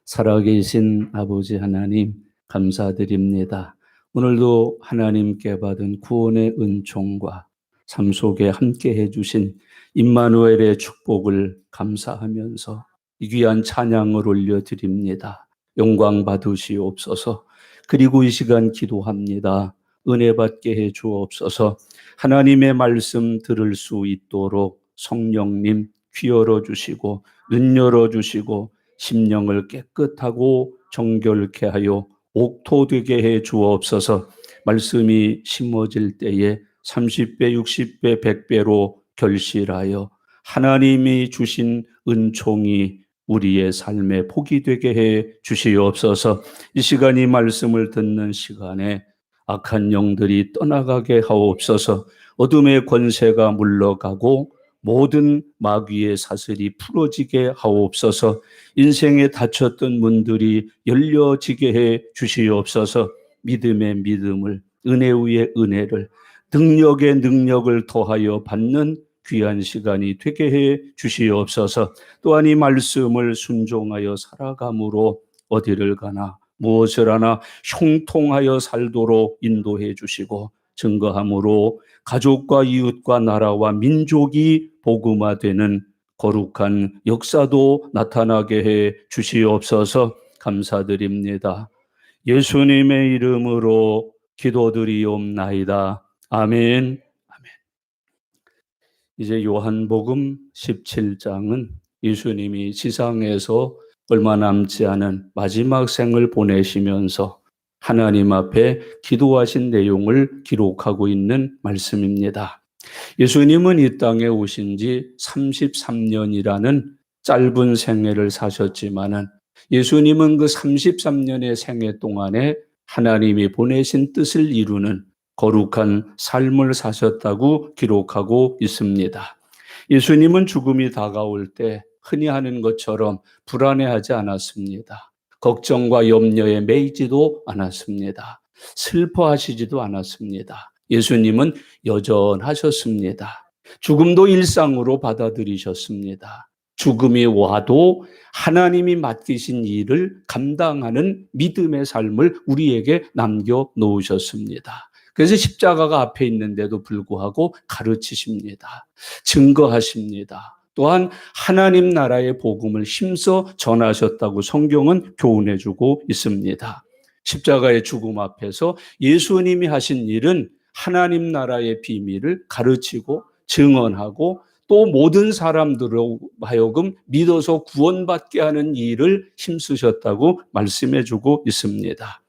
살아계신 아버지 하나님 감사드립니다. 오늘도 하나님께 받은 구원의 은총과 삶 속에 함께 해주신 임마누엘의 축복을 감사하면서 이 귀한 찬양을 올려드립니다. 영광 받으시옵소서. 그리고 이 시간 기도합니다. 은혜 받게 해 주옵소서. 하나님의 말씀 들을 수 있도록 성령님 귀 열어주시고 눈 열어주시고 심령을 깨끗하고 정결케 하여 옥토되게 해 주옵소서. 말씀이 심어질 때에 30배, 60배, 100배로 결실하여 하나님이 주신 은총이 우리의 삶에 복이 되게 해 주시옵소서. 이 시간 이 말씀을 듣는 시간에 악한 영들이 떠나가게 하옵소서. 어둠의 권세가 물러가고 모든 마귀의 사슬이 풀어지게 하옵소서. 인생에 닫혔던 문들이 열려지게 해 주시옵소서. 믿음의 믿음을, 은혜 위에 은혜를, 능력의 능력을 더하여 받는 귀한 시간이 되게 해 주시옵소서. 또한 이 말씀을 순종하여 살아감으로 어디를 가나 무엇을 하나 형통하여 살도록 인도해 주시고 증거함으로 가족과 이웃과 나라와 민족이 복음화되는 거룩한 역사도 나타나게 해 주시옵소서. 감사드립니다. 예수님의 이름으로 기도드리옵나이다. 아멘. 아멘. 이제 요한복음 17장은 예수님이 지상에서 얼마 남지 않은 마지막 생을 보내시면서 하나님 앞에 기도하신 내용을 기록하고 있는 말씀입니다. 예수님은 이 땅에 오신 지 33년이라는 짧은 생애를 사셨지만은 예수님은 그 33년의 생애 동안에 하나님이 보내신 뜻을 이루는 거룩한 삶을 사셨다고 기록하고 있습니다. 예수님은 죽음이 다가올 때 흔히 하는 것처럼 불안해하지 않았습니다. 걱정과 염려에 매이지도 않았습니다. 슬퍼하시지도 않았습니다. 예수님은 여전하셨습니다. 죽음도 일상으로 받아들이셨습니다. 죽음이 와도 하나님이 맡기신 일을 감당하는 믿음의 삶을 우리에게 남겨놓으셨습니다. 그래서 십자가가 앞에 있는데도 불구하고 가르치십니다. 증거하십니다. 또한 하나님 나라의 복음을 힘써 전하셨다고 성경은 교훈해주고 있습니다. 십자가의 죽음 앞에서 예수님이 하신 일은 하나님 나라의 비밀을 가르치고 증언하고 또 모든 사람들로 하여금 믿어서 구원받게 하는 일을 힘쓰셨다고 말씀해주고 있습니다.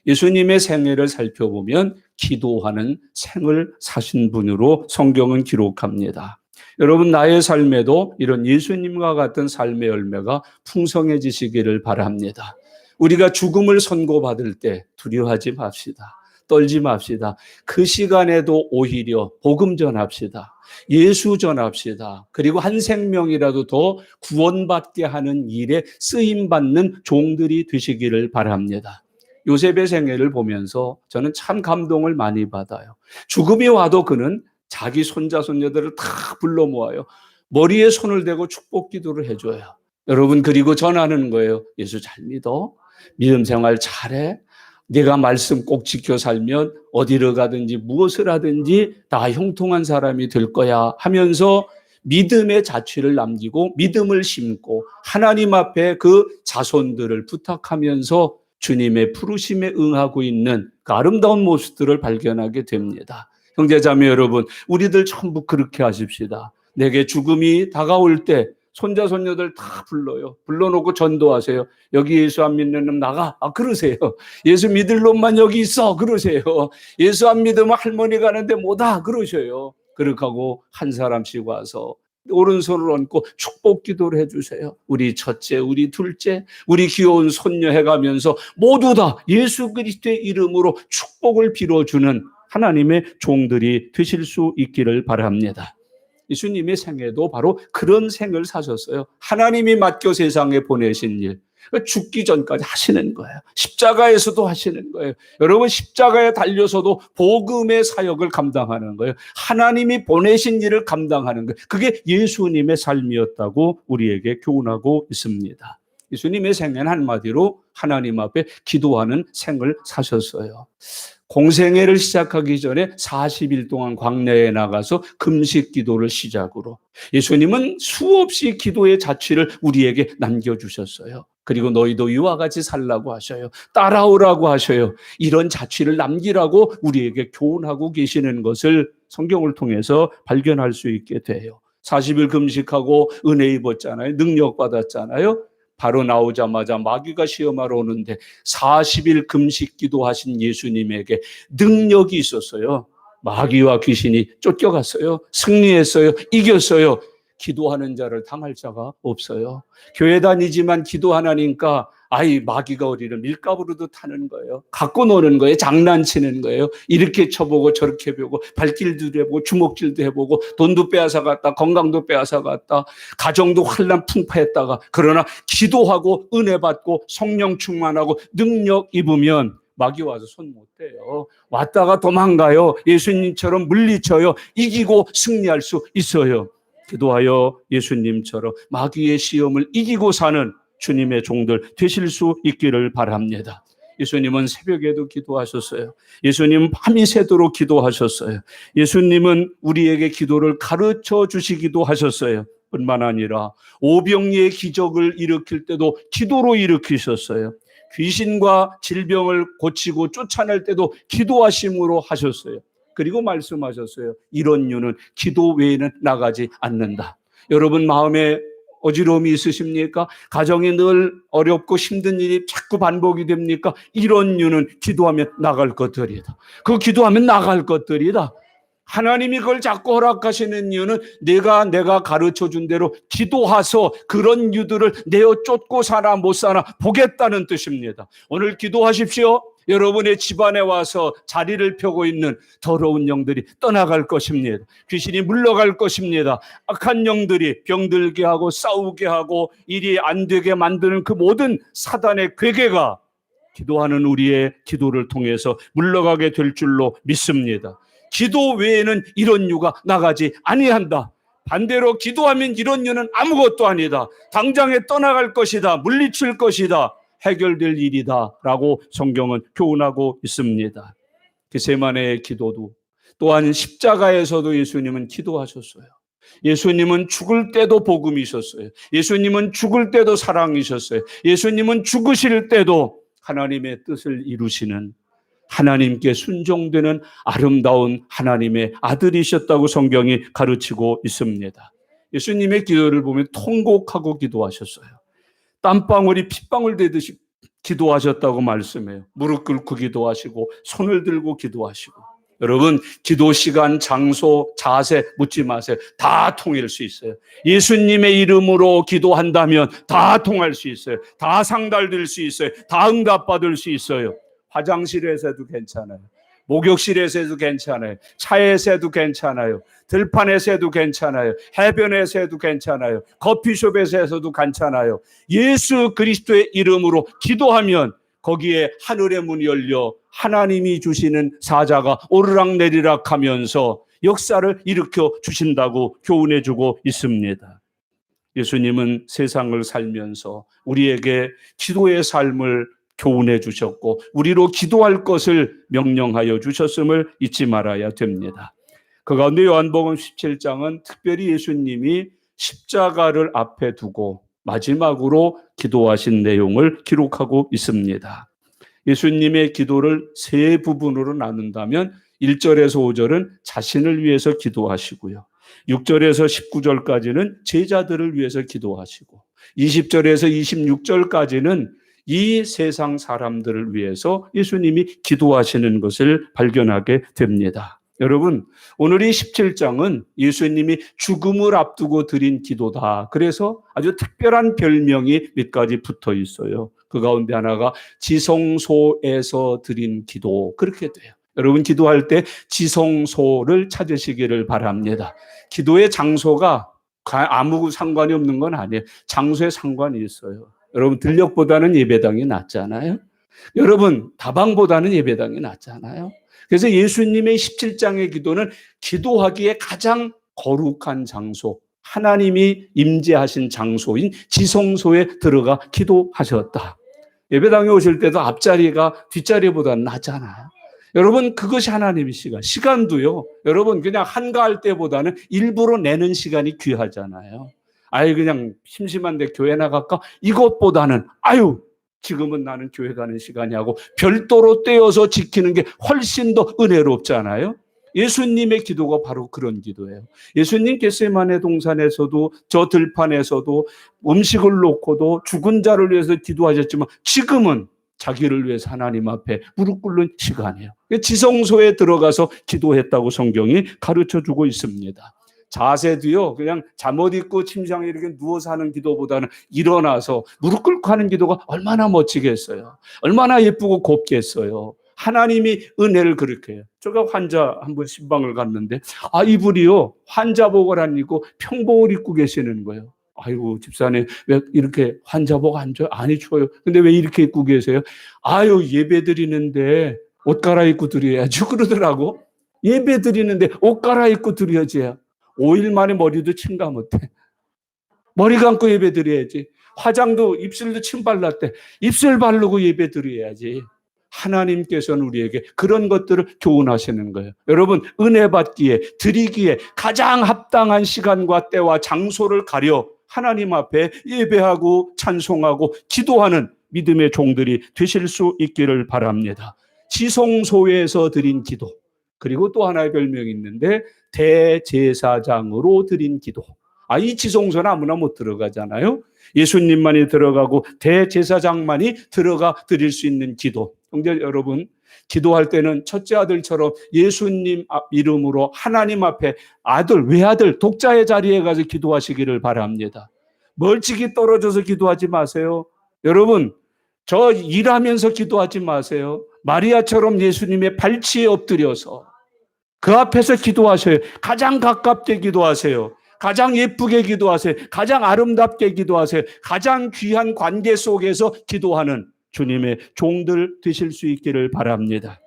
예수님의 생애를 살펴보면 기도하는 생을 사신 분으로 성경은 기록합니다. 여러분, 나의 삶에도 이런 예수님과 같은 삶의 열매가 풍성해지시기를 바랍니다. 우리가 죽음을 선고받을 때 두려워하지 맙시다. 떨지 맙시다. 그 시간에도 오히려 복음 전합시다. 예수 전합시다. 그리고 한 생명이라도 더 구원받게 하는 일에 쓰임받는 종들이 되시기를 바랍니다. 요셉의 생애를 보면서 저는 참 감동을 많이 받아요. 죽음이 와도 그는 자기 손자 손녀들을 다 불러 모아요. 머리에 손을 대고 축복 기도를 해줘요. 여러분, 그리고 전하는 거예요. 예수 잘 믿어. 믿음 생활 잘해. 네가 말씀 꼭 지켜 살면 어디를 가든지 무엇을 하든지 다 형통한 사람이 될 거야 하면서 믿음의 자취를 남기고 믿음을 심고 하나님 앞에 그 자손들을 부탁하면서 주님의 부르심에 응하고 있는 그 아름다운 모습들을 발견하게 됩니다. 형제자매 여러분, 우리들 전부 그렇게 하십시다. 내게 죽음이 다가올 때 손자 손녀들 다 불러요. 불러놓고 전도하세요. 여기 예수 안 믿는 놈 나가. 그러세요. 예수 믿을 놈만 여기 있어. 그러세요. 예수 안 믿으면 할머니 가는데 못와. 그러셔요. 그렇게 하고 한 사람씩 와서 오른손을 얹고 축복 기도를 해주세요. 우리 첫째, 우리 둘째, 우리 귀여운 손녀 해가면서 모두 다 예수 그리스도의 이름으로 축복을 빌어주는 하나님의 종들이 되실 수 있기를 바랍니다. 예수님의 생애도 바로 그런 생을 사셨어요. 하나님이 맡겨 세상에 보내신 일, 죽기 전까지 하시는 거예요. 십자가에서도 하시는 거예요. 여러분, 십자가에 달려서도 복음의 사역을 감당하는 거예요. 하나님이 보내신 일을 감당하는 거예요. 그게 예수님의 삶이었다고 우리에게 교훈하고 있습니다. 예수님의 생애는 한마디로 하나님 앞에 기도하는 생을 사셨어요. 공생애를 시작하기 전에 40일 동안 광야에 나가서 금식 기도를 시작으로 예수님은 수없이 기도의 자취를 우리에게 남겨주셨어요. 그리고 너희도 이와 같이 살라고 하셔요. 따라오라고 하셔요. 이런 자취를 남기라고 우리에게 교훈하고 계시는 것을 성경을 통해서 발견할 수 있게 돼요. 40일 금식하고 은혜 입었잖아요. 능력 받았잖아요. 바로 나오자마자 마귀가 시험하러 오는데 40일 금식 기도하신 예수님에게 능력이 있었어요. 마귀와 귀신이 쫓겨갔어요. 승리했어요. 이겼어요. 기도하는 자를 당할 자가 없어요. 교회 다니지만 기도하나니까 마귀가 우리를 밀가부로도 타는 거예요. 갖고 노는 거예요. 장난치는 거예요. 이렇게 쳐보고 저렇게 해보고 발길도 해보고 주먹질도 해보고 돈도 빼앗아 갔다 건강도 빼앗아 갔다 가정도 환난 풍파했다가 그러나 기도하고 은혜 받고 성령 충만하고 능력 입으면 마귀 와서 손 못 대요. 왔다가 도망가요. 예수님처럼 물리쳐요. 이기고 승리할 수 있어요. 기도하여 예수님처럼 마귀의 시험을 이기고 사는 주님의 종들 되실 수 있기를 바랍니다. 예수님은 새벽에도 기도하셨어요. 예수님은 밤이 새도록 기도하셨어요. 예수님은 우리에게 기도를 가르쳐 주시기도 하셨어요. 뿐만 아니라 오병이의 기적을 일으킬 때도 기도로 일으키셨어요. 귀신과 질병을 고치고 쫓아낼 때도 기도하심으로 하셨어요. 그리고 말씀하셨어요. 이런 유는 기도 외에는 나가지 않는다. 여러분 마음에 어지러움이 있으십니까? 가정이 늘 어렵고 힘든 일이 자꾸 반복이 됩니까? 이런 유는 기도하면 나갈 것들이다. 그 기도하면 나갈 것들이다. 하나님이 그걸 자꾸 허락하시는 이유는 내가 가르쳐준 대로 기도하서 그런 유들을 내어 쫓고 사나 못 사나 보겠다는 뜻입니다. 오늘 기도하십시오. 여러분의 집안에 와서 자리를 펴고 있는 더러운 영들이 떠나갈 것입니다. 귀신이 물러갈 것입니다. 악한 영들이 병들게 하고 싸우게 하고 일이 안 되게 만드는 그 모든 사단의 괴계가 기도하는 우리의 기도를 통해서 물러가게 될 줄로 믿습니다. 기도 외에는 이런 유가 나가지 아니한다. 반대로 기도하면 이런 유는 아무것도 아니다. 당장에 떠나갈 것이다. 물리칠 것이다. 해결될 일이다 라고 성경은 교훈하고 있습니다. 겟세마네의 기도도 또한 십자가에서도 예수님은 기도하셨어요. 예수님은 죽을 때도 복음이 있었어요. 예수님은 죽을 때도 사랑이셨어요. 예수님은 죽으실 때도 하나님의 뜻을 이루시는 하나님께 순종되는 아름다운 하나님의 아들이셨다고 성경이 가르치고 있습니다. 예수님의 기도를 보면 통곡하고 기도하셨어요. 땀방울이 핏방울 되듯이 기도하셨다고 말씀해요. 무릎 꿇고 기도하시고 손을 들고 기도하시고. 여러분 기도 시간, 장소, 자세 묻지 마세요. 다 통일 수 있어요. 예수님의 이름으로 기도한다면 다 통할 수 있어요. 다 상달될 수 있어요. 다 응답받을 수 있어요. 화장실에서도 괜찮아요. 목욕실에서도 괜찮아요. 차에서도 괜찮아요. 들판에서도 괜찮아요. 해변에서도 괜찮아요. 커피숍에서도 괜찮아요. 예수 그리스도의 이름으로 기도하면 거기에 하늘의 문이 열려 하나님이 주시는 사자가 오르락내리락 하면서 역사를 일으켜 주신다고 교훈해 주고 있습니다. 예수님은 세상을 살면서 우리에게 기도의 삶을 교훈해 주셨고 우리로 기도할 것을 명령하여 주셨음을 잊지 말아야 됩니다. 그 가운데 요한복음 17장은 특별히 예수님이 십자가를 앞에 두고 마지막으로 기도하신 내용을 기록하고 있습니다. 예수님의 기도를 세 부분으로 나눈다면 1절에서 5절은 자신을 위해서 기도하시고요. 6절에서 19절까지는 제자들을 위해서 기도하시고 20절에서 26절까지는 이 세상 사람들을 위해서 예수님이 기도하시는 것을 발견하게 됩니다. 여러분, 오늘 이 17장은 예수님이 죽음을 앞두고 드린 기도다. 그래서 아주 특별한 별명이 몇 가지 붙어 있어요. 그 가운데 하나가 지성소에서 드린 기도. 그렇게 돼요. 여러분 기도할 때 지성소를 찾으시기를 바랍니다. 기도의 장소가 아무 상관이 없는 건 아니에요. 장소에 상관이 있어요. 여러분 들녘보다는 예배당이 낫잖아요. 여러분 다방보다는 예배당이 낫잖아요. 그래서 예수님의 17장의 기도는 기도하기에 가장 거룩한 장소, 하나님이 임재하신 장소인 지성소에 들어가 기도하셨다. 예배당에 오실 때도 앞자리가 뒷자리보다 낫잖아요. 여러분, 그것이 하나님의 시간. 시간도요, 여러분, 그냥 한가할 때보다는 일부러 내는 시간이 귀하잖아요. 아유, 그냥 심심한데 교회 나갈까? 이것보다는, 아유, 지금은 나는 교회 가는 시간이 하고 별도로 떼어서 지키는 게 훨씬 더 은혜롭잖아요. 예수님의 기도가 바로 그런 기도예요. 예수님 겟세마네 동산에서도 저 들판에서도 음식을 놓고도 죽은 자를 위해서 기도하셨지만 지금은 자기를 위해서 하나님 앞에 무릎 꿇는 시간이에요. 지성소에 들어가서 기도했다고 성경이 가르쳐주고 있습니다. 자세도요, 그냥 잠옷 입고 침상에 이렇게 누워서 하는 기도보다는 일어나서 무릎 꿇고 하는 기도가 얼마나 멋지겠어요. 얼마나 예쁘고 곱겠어요. 하나님이 은혜를 그렇게 해요. 제가 환자 한 분 신방을 갔는데, 이분이요, 환자복을 안 입고 평복을 입고 계시는 거예요. 아이고, 집사님, 왜 이렇게 환자복 안 줘요? 아니, 줘요. 근데 왜 이렇게 입고 계세요? 아유, 예배 드리는데 옷 갈아입고 드려야지. 그러더라고. 예배 드리는데 옷 갈아입고 드려야지. 5일 만에 머리도 침 감았대. 머리 감고 예배 드려야지. 화장도 입술도 침 발랐대. 입술 바르고 예배 드려야지. 하나님께서는 우리에게 그런 것들을 교훈하시는 거예요. 여러분, 은혜 받기에, 드리기에 가장 합당한 시간과 때와 장소를 가려 하나님 앞에 예배하고 찬송하고 기도하는 믿음의 종들이 되실 수 있기를 바랍니다. 지성소에서 드린 기도, 그리고 또 하나의 별명이 있는데 대제사장으로 드린 기도. 이 지성소는 아무나 못 들어가잖아요. 예수님만이 들어가고 대제사장만이 들어가 드릴 수 있는 기도. 형제 여러분, 기도할 때는 첫째 아들처럼 예수님 이름으로 하나님 앞에 아들, 외아들, 독자의 자리에 가서 기도하시기를 바랍니다. 멀찍이 떨어져서 기도하지 마세요. 여러분, 저 일하면서 기도하지 마세요. 마리아처럼 예수님의 발치에 엎드려서 그 앞에서 기도하셔요. 가장 가깝게 기도하세요. 가장 예쁘게 기도하세요. 가장 아름답게 기도하세요. 가장 귀한 관계 속에서 기도하는 주님의 종들 되실 수 있기를 바랍니다.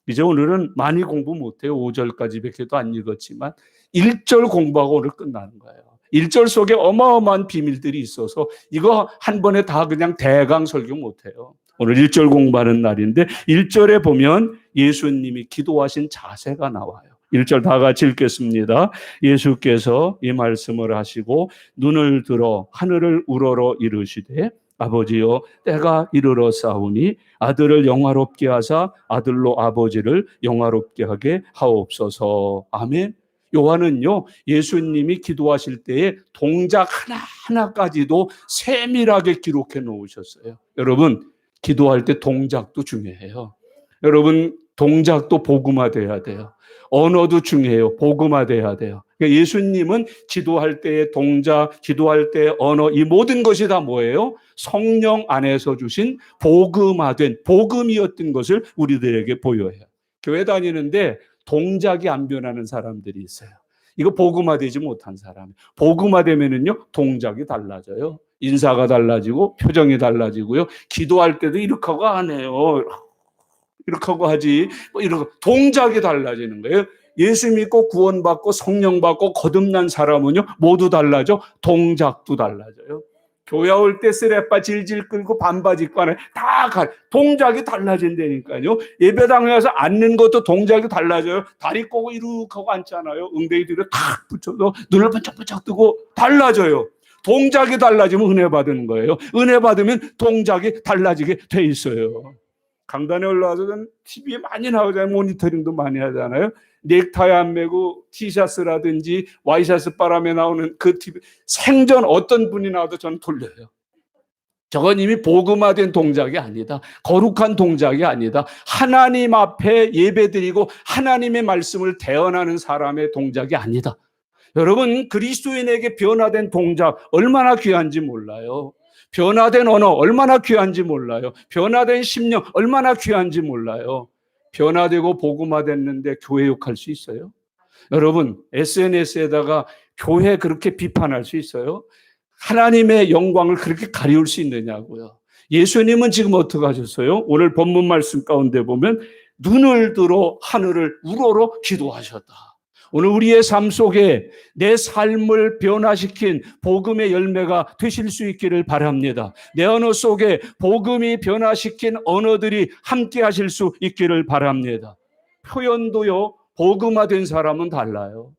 이제 오늘은 많이 공부 못해요. 5절까지밖에도 안 읽었지만 1절 공부하고 오늘 끝나는 거예요. 1절 속에 어마어마한 비밀들이 있어서 이거 한 번에 다 그냥 대강 설교 못해요. 오늘 1절 공부하는 날인데 1절에 보면 예수님이 기도하신 자세가 나와요. 1절 다 같이 읽겠습니다. 예수께서 이 말씀을 하시고 눈을 들어 하늘을 우러러 이르시되 아버지여, 때가 이르러 싸우니 아들을 영화롭게 하사 아들로 아버지를 영화롭게 하게 하옵소서. 아멘. 요한은요, 예수님이 기도하실 때의 동작 하나하나까지도 세밀하게 기록해 놓으셨어요. 여러분, 기도할 때 동작도 중요해요. 여러분, 동작도 복음화돼야 돼요. 언어도 중요해요. 복음화돼야 돼요. 그러니까 예수님은 기도할 때의 동작, 기도할 때의 언어, 이 모든 것이 다 뭐예요? 성령 안에서 주신 복음화된 복음이었던 것을 우리들에게 보여요. 교회 다니는데 동작이 안 변하는 사람들이 있어요. 이거 복음화되지 못한 사람. 복음화되면은요, 동작이 달라져요. 인사가 달라지고 표정이 달라지고요. 기도할 때도 이렇게 하고 안 해요. 이렇게 하고 하지. 이렇게 동작이 달라지는 거예요. 예수 믿고 구원받고 성령 받고 거듭난 사람은요, 모두 달라져. 동작도 달라져요. 교회 올 때 쓰레빠 질질 끌고 반바지 입고 하는 다 동작이 달라진다니까요. 예배당에 와서 앉는 것도 동작이 달라져요. 다리 꼬고 이렇게 하고 앉잖아요. 엉덩이 뒤로 탁 붙여서 눈을 번쩍번쩍 뜨고 달라져요. 동작이 달라지면 은혜 받는 거예요. 은혜 받으면 동작이 달라지게 돼 있어요. 강단에 올라와서 TV에 많이 나오잖아요. 모니터링도 많이 하잖아요. 넥타이 안 매고 티셔츠라든지 와이셔츠 바람에 나오는 그 TV 생전 어떤 분이 나와도 저는 돌려요. 저건 이미 복음화된 동작이 아니다. 거룩한 동작이 아니다. 하나님 앞에 예배드리고 하나님의 말씀을 대언하는 사람의 동작이 아니다. 여러분, 그리스도인에게 변화된 동작 얼마나 귀한지 몰라요. 변화된 언어 얼마나 귀한지 몰라요. 변화된 심령 얼마나 귀한지 몰라요. 변화되고 복음화됐는데 교회 욕할 수 있어요? 여러분, SNS에다가 교회 그렇게 비판할 수 있어요? 하나님의 영광을 그렇게 가리울 수 있느냐고요. 예수님은 지금 어떻게 하셨어요? 오늘 본문 말씀 가운데 보면 눈을 들어 하늘을 우러러 기도하셨다. 오늘 우리의 삶 속에 내 삶을 변화시킨 복음의 열매가 되실 수 있기를 바랍니다. 내 언어 속에 복음이 변화시킨 언어들이 함께 하실 수 있기를 바랍니다. 표현도요, 복음화된 사람은 달라요.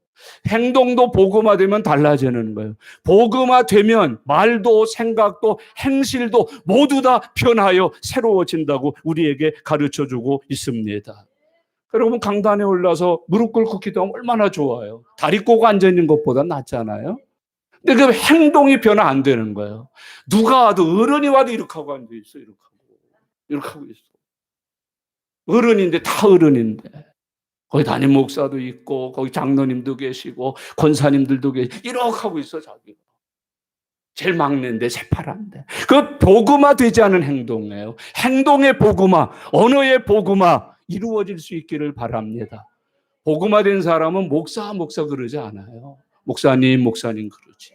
행동도 복음화되면 달라지는 거예요. 복음화되면 말도 생각도 행실도 모두 다 변하여 새로워진다고 우리에게 가르쳐주고 있습니다. 여러분, 강단에 올라서 무릎 꿇고 기도하면 얼마나 좋아요. 다리 꼬고 앉아있는 것보다 낫잖아요. 근데 그 행동이 변화 안 되는 거예요. 누가 와도, 어른이 와도 이렇게 하고 앉아있어. 이렇게 하고 있어. 어른인데, 다 어른인데. 거기 담임 목사도 있고, 거기 장로님도 계시고, 권사님들도 계시고, 이렇게 하고 있어, 자기가. 제일 막내인데, 새파란데. 그 복음화 되지 않은 행동이에요. 행동의 복음화, 언어의 복음화, 이루어질 수 있기를 바랍니다. 복음화된 사람은 목사 그러지 않아요. 목사님 그러지.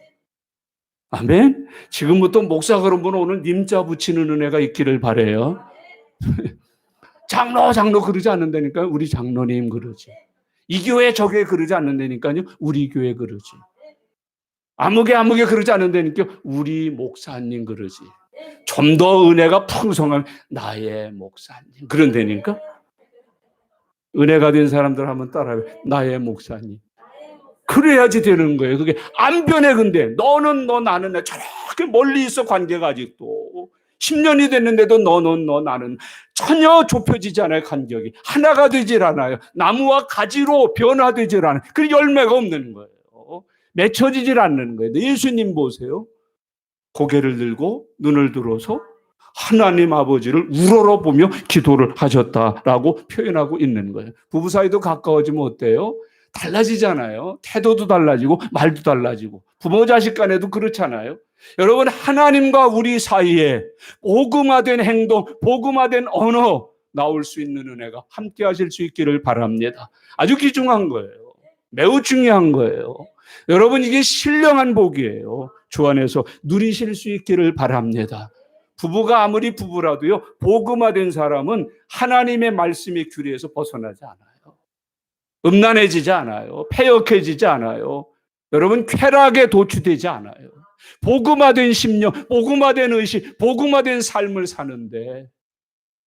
아멘. 지금부터 목사 그런 분은 오늘 님자 붙이는 은혜가 있기를 바라요. 장로 그러지 않는다니까요. 우리 장로님 그러지. 이 교회 저 교회 그러지 않는다니까요. 우리 교회 그러지. 아무개 그러지 않는다니까요. 우리 목사님 그러지. 좀 더 은혜가 풍성하면 나의 목사님 그런다니까. 은혜가 된 사람들 한번 따라해. 나의 목사님. 그래야지 되는 거예요. 그게 안 변해. 근데 너는 너 나는 나 저렇게 멀리 있어. 관계가 아직도 10년이 됐는데도 너는 너 나는 전혀 좁혀지지 않아요. 간격이 하나가 되질 않아요. 나무와 가지로 변화되질 않아요. 그 열매가 없는 거예요. 맺혀지질 않는 거예요. 예수님 보세요. 고개를 들고 눈을 들어서 하나님 아버지를 우러러보며 기도를 하셨다라고 표현하고 있는 거예요. 부부 사이도 가까워지면 어때요? 달라지잖아요. 태도도 달라지고 말도 달라지고. 부모 자식 간에도 그렇잖아요. 여러분, 하나님과 우리 사이에 복음화된 행동, 복음화된 언어 나올 수 있는 은혜가 함께 하실 수 있기를 바랍니다. 아주 귀중한 거예요. 매우 중요한 거예요. 여러분, 이게 신령한 복이에요. 주 안에서 누리실 수 있기를 바랍니다. 부부가 아무리 부부라도요, 복음화된 사람은 하나님의 말씀의 규례에서 벗어나지 않아요. 음란해지지 않아요. 패역해지지 않아요. 여러분, 쾌락에 도취되지 않아요. 복음화된 심령, 복음화된 의식, 복음화된 삶을 사는데,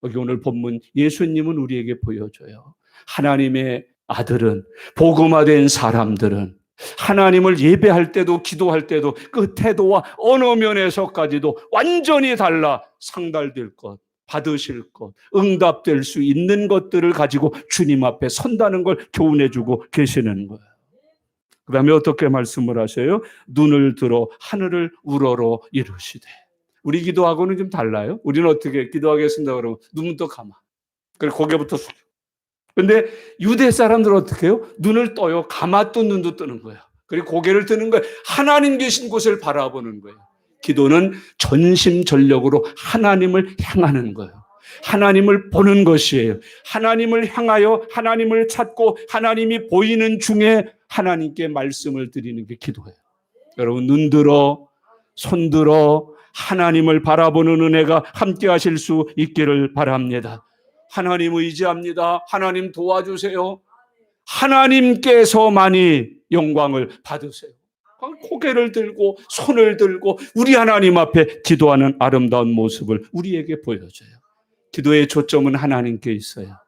여기 오늘 본문 예수님은 우리에게 보여줘요. 하나님의 아들은, 복음화된 사람들은 하나님을 예배할 때도 기도할 때도 그 태도와 언어 면에서까지도 완전히 달라 상달될 것, 받으실 것, 응답될 수 있는 것들을 가지고 주님 앞에 선다는 걸 교훈해주고 계시는 거예요. 그 다음에 어떻게 말씀을 하셔요? 눈을 들어 하늘을 우러러 이루시되. 우리 기도하고는 좀 달라요. 우리는 어떻게 기도하겠습니다 그러면 눈부터 감아. 그리고 고개부터 숙여. 근데 유대 사람들은 어떻게 해요? 눈을 떠요. 감았던 눈도 뜨는 거예요. 그리고 고개를 드는 거예요. 하나님 계신 곳을 바라보는 거예요. 기도는 전심전력으로 하나님을 향하는 거예요. 하나님을 보는 것이에요. 하나님을 향하여 하나님을 찾고 하나님이 보이는 중에 하나님께 말씀을 드리는 게 기도예요. 여러분, 눈 들어, 손 들어 하나님을 바라보는 은혜가 함께 하실 수 있기를 바랍니다. 하나님 의지합니다. 하나님 도와주세요. 하나님께서만이 영광을 받으세요. 고개를 들고 손을 들고 우리 하나님 앞에 기도하는 아름다운 모습을 우리에게 보여줘요. 기도의 초점은 하나님께 있어요.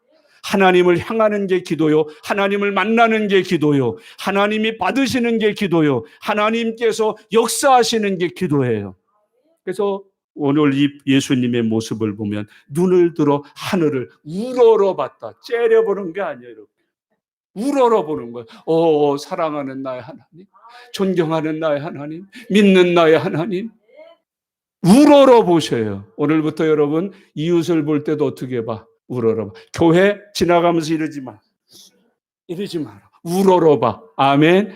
하나님을 향하는 게 기도요. 하나님을 만나는 게 기도요. 하나님이 받으시는 게 기도요. 하나님께서 역사하시는 게 기도예요. 그래서 오늘 이 예수님의 모습을 보면 눈을 들어 하늘을 우러러봤다. 째려보는 게 아니에요. 우러러보는 거예요. 사랑하는 나의 하나님, 존경하는 나의 하나님, 믿는 나의 하나님. 우러러보셔요. 오늘부터 여러분 이웃을 볼 때도 어떻게 봐? 우러러봐. 교회 지나가면서 이러지 마. 이러지 마라. 우러러봐. 아멘.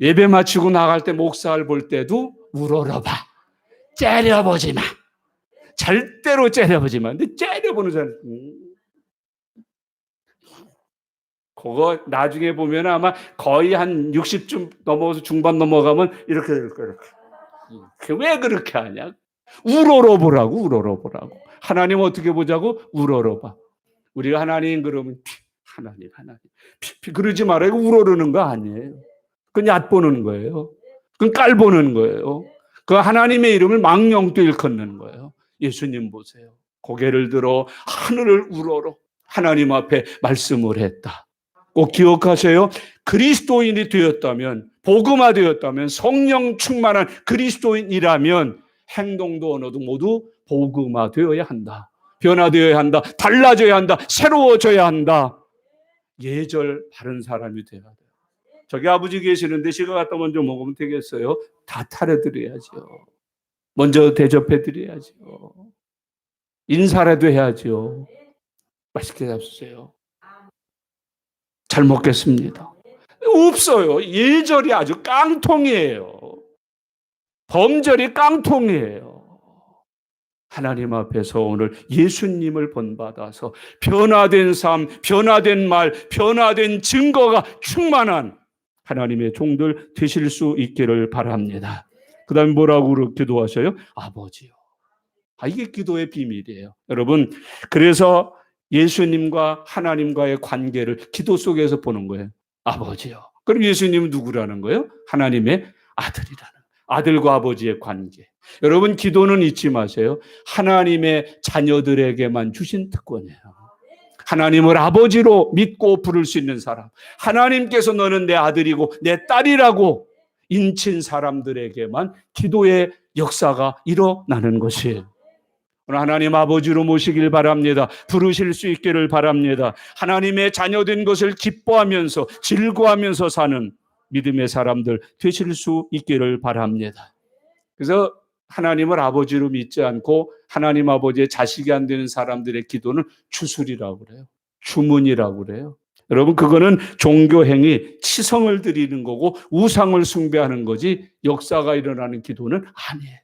예배 마치고 나갈 때 목사를 볼 때도 우러러봐. 째려보지 마. 절대로 째려보지 마. 근데 째려보는 사람, 그거 나중에 보면 아마 거의 한 60쯤 넘어서 중반 넘어가면 이렇게 될 거예요. 왜 그렇게 하냐? 우러러보라고. 하나님 어떻게 보자고? 우러러봐. 우리가 하나님 그러면 하나님. 그러지 말아요. 우러르는 거 아니에요. 그건 얕보는 거예요. 그건 깔보는 거예요. 그 하나님의 이름을 망령도 일컫는 거예요. 예수님 보세요. 고개를 들어 하늘을 우러러 하나님 앞에 말씀을 했다. 꼭 기억하세요. 그리스도인이 되었다면, 복음화되었다면, 성령 충만한 그리스도인이라면 행동도 언어도 모두 복음화되어야 한다. 변화되어야 한다. 달라져야 한다. 새로워져야 한다. 예절 바른 사람이 되어야 돼요. 저기 아버지 계시는데 제가 갖다 먼저 먹으면 되겠어요? 다 차려드려야죠. 먼저 대접해드려야죠. 인사라도 해야죠. 맛있게 잡수세요. 잘 먹겠습니다. 없어요. 예절이 아주 깡통이에요. 범절이 깡통이에요. 하나님 앞에서 오늘 예수님을 본받아서 변화된 삶, 변화된 말, 변화된 증거가 충만한 하나님의 종들 되실 수 있기를 바랍니다. 그 다음에 뭐라고 기도하셔요? 아버지요. 이게 기도의 비밀이에요. 여러분, 그래서 예수님과 하나님과의 관계를 기도 속에서 보는 거예요. 아버지요. 그럼 예수님은 누구라는 거예요? 하나님의 아들이라는 거예요. 아들과 아버지의 관계. 여러분, 기도는 잊지 마세요. 하나님의 자녀들에게만 주신 특권이에요. 하나님을 아버지로 믿고 부를 수 있는 사람, 하나님께서 너는 내 아들이고 내 딸이라고 인친 사람들에게만 기도의 역사가 일어나는 것이에요. 오늘 하나님 아버지로 모시길 바랍니다. 부르실 수 있기를 바랍니다. 하나님의 자녀된 것을 기뻐하면서 즐거워하면서 사는 믿음의 사람들 되실 수 있기를 바랍니다. 그래서 하나님을 아버지로 믿지 않고 하나님 아버지의 자식이 안 되는 사람들의 기도는 추술이라고 그래요. 주문이라고 그래요. 여러분, 그거는 종교행위, 치성을 드리는 거고 우상을 숭배하는 거지 역사가 일어나는 기도는 아니에요.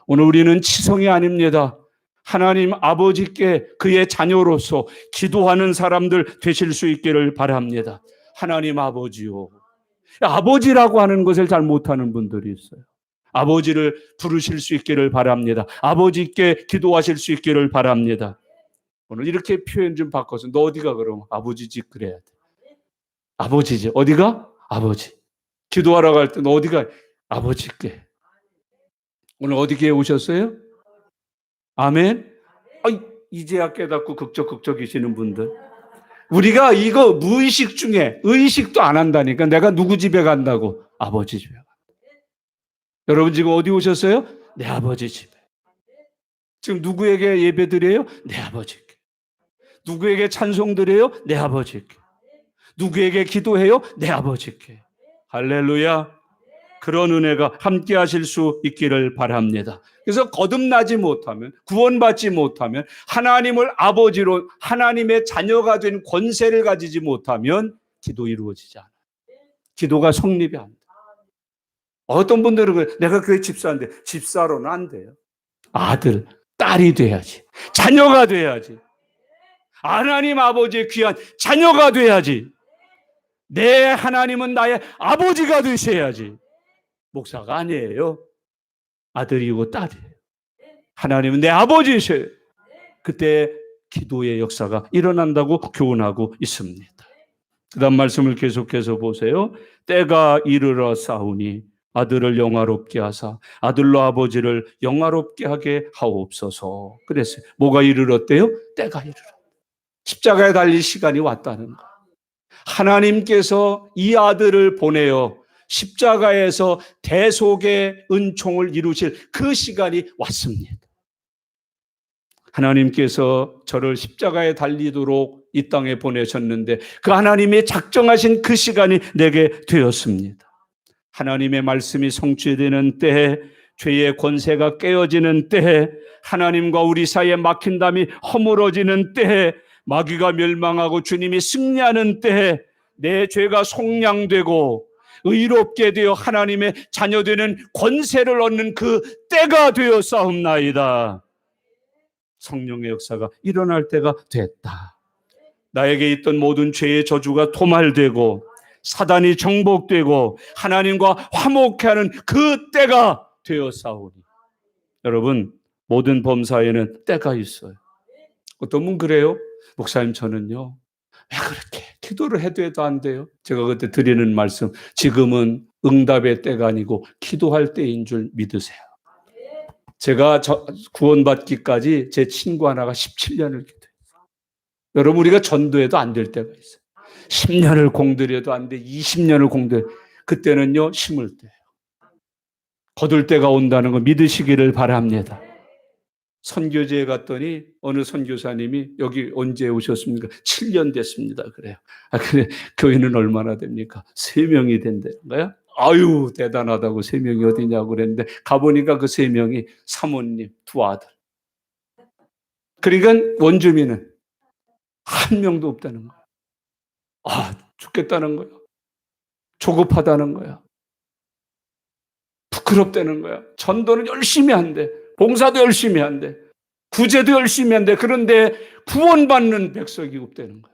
오늘 우리는 치성이 아닙니다. 하나님 아버지께 그의 자녀로서 기도하는 사람들 되실 수 있기를 바랍니다. 하나님 아버지요. 아버지라고 하는 것을 잘 못하는 분들이 있어요. 아버지를 부르실 수 있기를 바랍니다. 아버지께 기도하실 수 있기를 바랍니다. 오늘 이렇게 표현 좀 바꿔서 너 어디가 그럼 아버지지 그래야 돼. 아버지지. 어디가? 아버지. 기도하러 갈 때 너 어디가? 아버지께. 오늘 어디에 오셨어요? 아멘. 이제야 깨닫고 극적이시는 분들. 우리가 이거 무의식 중에 의식도 안 한다니까. 내가 누구 집에 간다고? 아버지 집에 간다. 여러분 지금 어디 오셨어요? 내 아버지 집에. 지금 누구에게 예배 드려요? 내 아버지께. 누구에게 찬송 드려요? 내 아버지께. 누구에게 기도해요? 내 아버지께. 할렐루야. 그런 은혜가 함께 하실 수 있기를 바랍니다. 그래서 거듭나지 못하면, 구원받지 못하면, 하나님을 아버지로 하나님의 자녀가 된 권세를 가지지 못하면 기도 이루어지지 않아요. 기도가 성립이 안 돼요. 어떤 분들은 그래, 내가 교회 집사인데 집사로는 안 돼요. 아들, 딸이 돼야지. 자녀가 돼야지. 하나님 아버지의 귀한 자녀가 돼야지. 내 하나님은 나의 아버지가 되셔야지. 목사가 아니에요. 아들이고 딸이에요. 하나님은 내 아버지이셔요. 그때 기도의 역사가 일어난다고 교훈하고 있습니다. 그 다음 말씀을 계속해서 보세요. 때가 이르러 싸우니 아들을 영화롭게 하사 아들로 아버지를 영화롭게 하게 하옵소서. 그랬어요. 뭐가 이르렀대요? 때가 이르렀. 십자가에 달릴 시간이 왔다는 거. 하나님께서 이 아들을 보내어 십자가에서 대속의 은총을 이루실 그 시간이 왔습니다. 하나님께서 저를 십자가에 달리도록 이 땅에 보내셨는데 그 하나님의 작정하신 그 시간이 내게 되었습니다. 하나님의 말씀이 성취되는 때에, 죄의 권세가 깨어지는 때에, 하나님과 우리 사이에 막힌 담이 허물어지는 때에, 마귀가 멸망하고 주님이 승리하는 때에 내 죄가 속량되고 의롭게 되어 하나님의 자녀되는 권세를 얻는 그 때가 되어 싸움나이다. 성령의 역사가 일어날 때가 됐다. 나에게 있던 모든 죄의 저주가 도말되고 사단이 정복되고 하나님과 화목해하는 그 때가 되어 싸우니. 여러분, 모든 범사에는 때가 있어요. 어떤 분 그래요? 목사님, 저는요 왜 그렇게 기도를 해도 안 돼요? 제가 그때 드리는 말씀, 지금은 응답의 때가 아니고 기도할 때인 줄 믿으세요. 제가 구원받기까지 제 친구 하나가 17년을 기도했어요. 여러분, 우리가 전도해도 안 될 때가 있어요. 10년을 공들여도 안 돼. 20년을 공들여. 그때는요, 심을 때예요. 거둘 때가 온다는 거 믿으시기를 바랍니다. 선교지에 갔더니 어느 선교사님이 여기 언제 오셨습니까? 7년 됐습니다. 그래요. 그래, 교회는 얼마나 됩니까? 3명이 된다는 거야? 아유, 대단하다고. 3명이 어디냐고 그랬는데 가보니까 그 3명이 사모님, 2 아들. 그러니까 원주민은 한 명도 없다는 거야. 아, 죽겠다는 거야. 조급하다는 거야. 부끄럽다는 거야. 전도는 열심히 한대. 봉사도 열심히 한대. 구제도 열심히 한대. 그런데 구원받는 백성이 없다는 거야.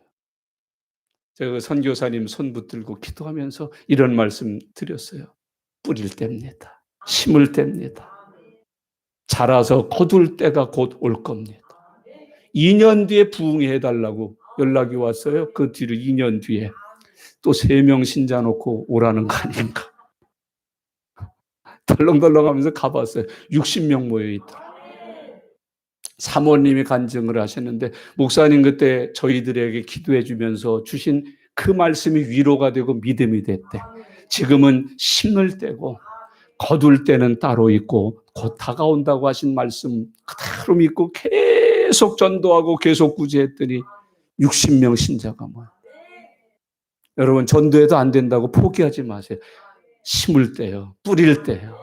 제가 그 선교사님 손 붙들고 기도하면서 이런 말씀 드렸어요. 뿌릴 때입니다. 심을 때입니다. 자라서 거둘 때가 곧 올 겁니다. 2년 뒤에 부흥회 해달라고 연락이 왔어요. 그 뒤로 2년 뒤에 또 3명 신자 놓고 오라는 거 아닌가. 덜렁덜렁하면서 가봤어요. 60명 모여있더라. 사모님이 간증을 하셨는데 목사님 그때 저희들에게 기도해 주면서 주신 그 말씀이 위로가 되고 믿음이 됐대. 지금은 심을 때고 거둘 때는 따로 있고 곧 다가온다고 하신 말씀 그대로 믿고 계속 전도하고 계속 구제했더니 60명 신자가 모여. 여러분, 전도해도 안 된다고 포기하지 마세요. 심을 때요, 뿌릴 때요,